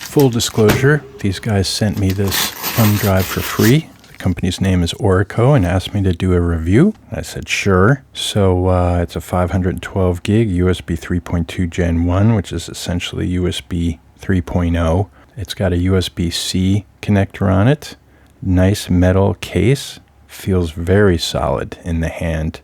Full disclosure, these guys sent me this thumb drive for free. The company's name is Orico and asked me to do a review. I said sure. So it's a 512 gig USB 3.2 Gen 1, which is essentially USB 3.0. It's got a USB-C connector on it. Nice metal case. Feels very solid in the hand.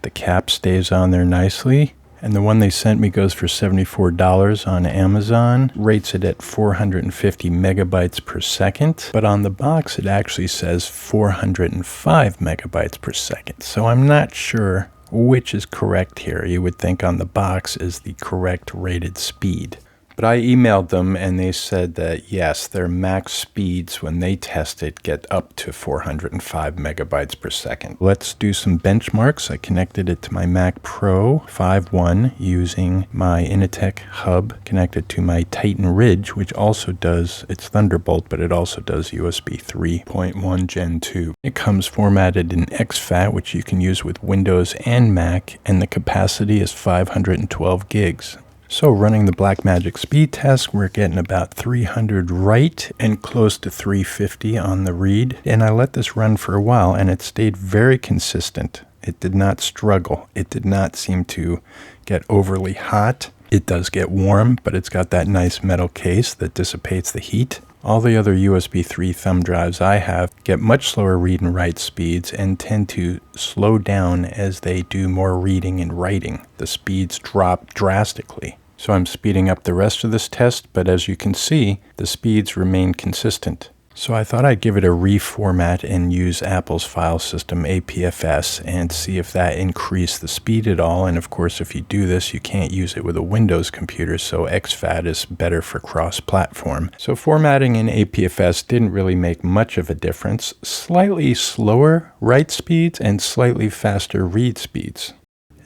The cap stays on there nicely. And the one they sent me goes for $74 on Amazon, rates it at 450 megabytes per second, but on the box it actually says 405 megabytes per second. So I'm not sure which is correct here. You would think on the box is the correct rated speed. But I emailed them and they said that yes, their max speeds when they test it get up to 405 megabytes per second. Let's do some benchmarks. I connected it to my Mac Pro 5.1 using my Initech hub connected to my Titan Ridge, which also does, it's Thunderbolt, but it also does USB 3.1 Gen 2. It comes formatted in exFAT, which you can use with Windows and Mac, and the capacity is 512 gigs. So running the Blackmagic speed test, we're getting about 300 write and close to 350 on the read. And I let this run for a while and it stayed very consistent. It did not struggle. It did not seem to get overly hot. It does get warm, but it's got that nice metal case that dissipates the heat. All the other USB 3 thumb drives I have get much slower read and write speeds and tend to slow down as they do more reading and writing. The speeds drop drastically. So I'm speeding up the rest of this test, but as you can see, the speeds remain consistent. So I thought I'd give it a reformat and use Apple's file system APFS and see if that increased the speed at all. And of course, if you do this, you can't use it with a Windows computer, so exFAT is better for cross-platform. So formatting in APFS didn't really make much of a difference. Slightly slower write speeds and slightly faster read speeds.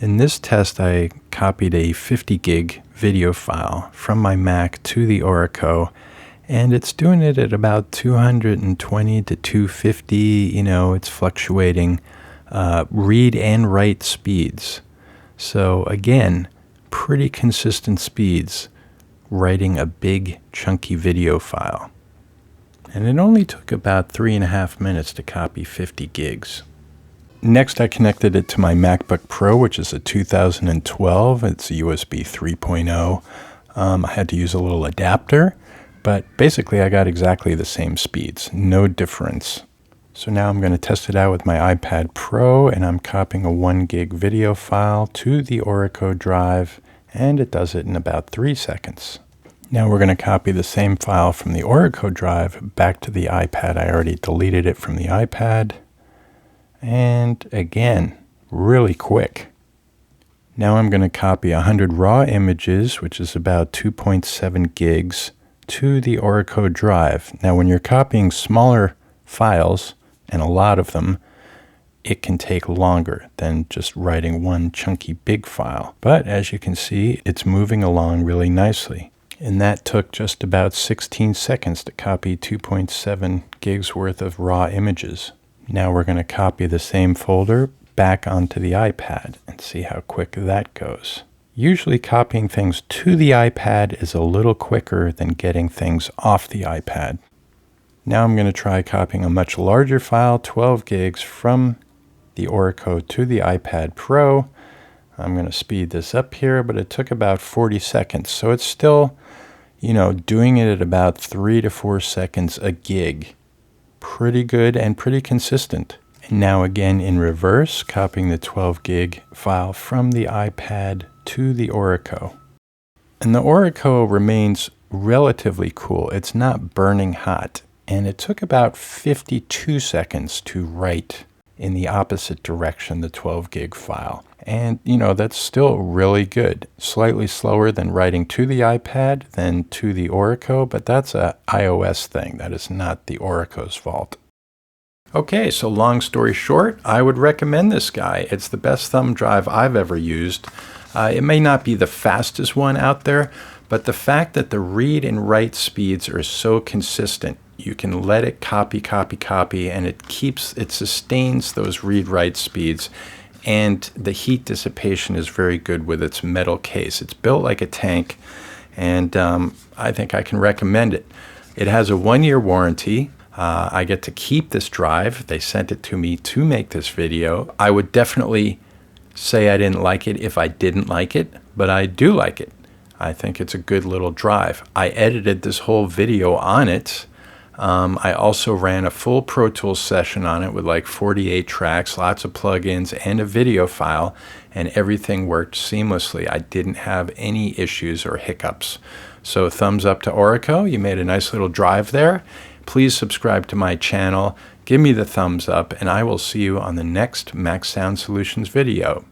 In this test, I copied a 50 gig video file from my Mac to the Orico, and it's doing it at about 220 to 250, it's fluctuating, read and write speeds. So again, pretty consistent speeds writing a big chunky video file. And it only took about 3.5 minutes to copy 50 gigs. Next, I connected it to my MacBook Pro, which is a 2012. It's a USB 3.0. I had to use a little adapter, but basically I got exactly the same speeds, no difference. So now I'm going to test it out with my iPad Pro, and I'm copying a 1 gig video file to the Orico drive, and it does it in about 3 seconds. Now we're going to copy the same file from the Orico drive back to the iPad. I already deleted it from the iPad. And again, really quick. Now I'm going to copy 100 raw images, which is about 2.7 gigs, to the Orico drive. Now when you're copying smaller files, and a lot of them, it can take longer than just writing one chunky big file. But as you can see, it's moving along really nicely. And that took just about 16 seconds to copy 2.7 gigs worth of raw images. Now we're going to copy the same folder back onto the iPad and see how quick that goes. Usually copying things to the iPad is a little quicker than getting things off the iPad. Now I'm going to try copying a much larger file, 12 gigs, from the Orico to the iPad Pro. I'm going to speed this up here, but it took about 40 seconds. So it's still, doing it at about 3 to 4 seconds a gig. Pretty good and pretty consistent. And now again in reverse, copying the 12 gig file from the iPad to the Orico. And the Orico remains relatively cool. It's not burning hot. And it took about 52 seconds to write in the opposite direction, the 12 gig file. And, that's still really good. Slightly slower than writing to the iPad than to the Orico, but that's an iOS thing. That is not the Orico's fault. Okay, so long story short, I would recommend this guy. It's the best thumb drive I've ever used. It may not be the fastest one out there, but the fact that the read and write speeds are so consistent, you can let it copy, and it sustains those read-write speeds. And the heat dissipation is very good with its metal case. It's built like a tank, and I think I can recommend it. It has a 1-year warranty. I get to keep this drive. They sent it to me to make this video. I would definitely say I didn't like it if I didn't like it, but I do like it. I think it's a good little drive. I edited this whole video on it. I also ran a full Pro Tools session on it with like 48 tracks, lots of plugins, and a video file, and everything worked seamlessly. I didn't have any issues or hiccups. So thumbs up to Orico. You made a nice little drive there. Please subscribe to my channel. Give me the thumbs up, and I will see you on the next Mac Sound Solutions video.